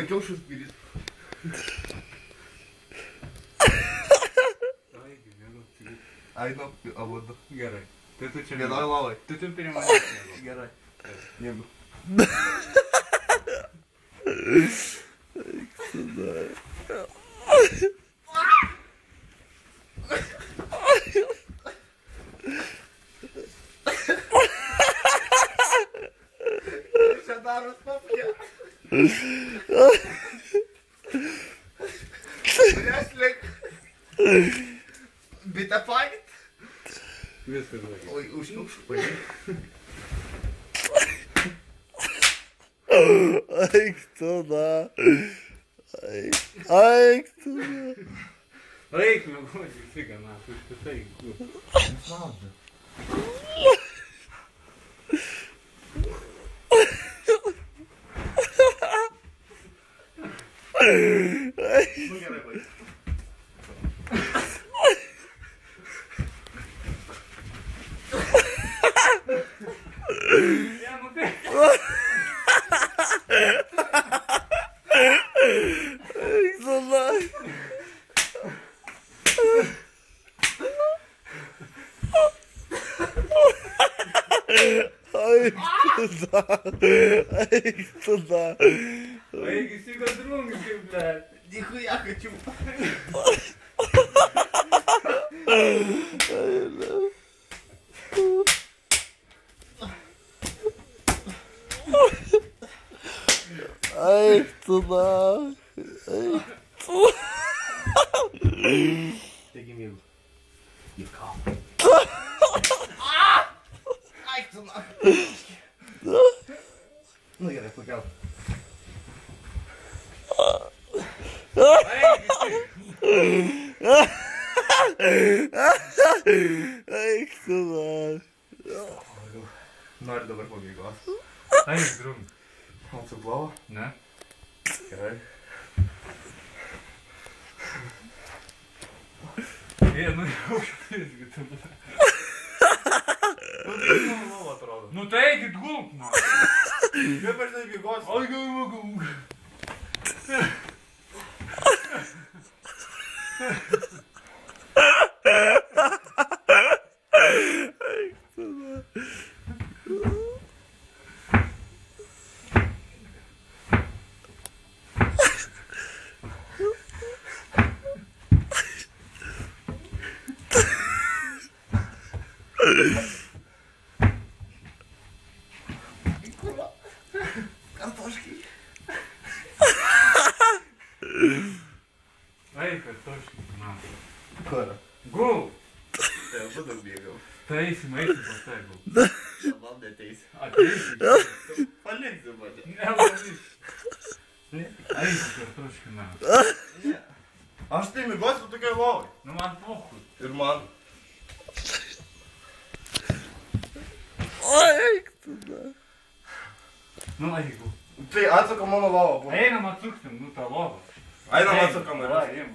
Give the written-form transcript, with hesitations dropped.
kiaušus pilis. Ainu, abudu. Gerai. Tai tu čia vienoj lovai. Tu prie manęs. Gerai. Jeigu. Čia daros papie. Wrestling. Bitte fight. Viskas gerai. Oi, užpažiūrėjau. Eik tu da. Eik tu da. Eik, mėgoti, figa, na, tu išpitai. Nesnaudžiu. Nu gerai, baig. Eik tu da. Eik tu da. Eik tu da. Eik, įsiga drungi, kaip, blėt. Нихуя хочу. Eik tu da. Eik tu. Taigi mėgau. Jėkau. Eik tu na. Nu gerai, pakel. Eik tu da. Noriu dabar pabaigos. Eik, drungi. Atsiplovo? Ne? Gerai. Jie, nu jau šitąsgi tu, blėt. Nu tai mano lova atrodo. Nu tai eikit gulk, man. Kaip aš tai bėgosiu? Oi, gulk. Картошки. Eik, kartoškai, na. Kur? Gulk. Tai abu daug bėgau. Tai eisim pas tai gulk. Šiandien neteisi. Ateisi. Paliksi mane. Nevalysi. Eik, kartoškai, na. Ne. Aš tai mėgosiu tokiai lovai. Nu man pohui. Ir man. Eik tu da. Nu eik, gulk. Tai atsako mano lova buvo. Einam atsuksim, nu tą lovą. Einam atsakam ir. Vai, imam.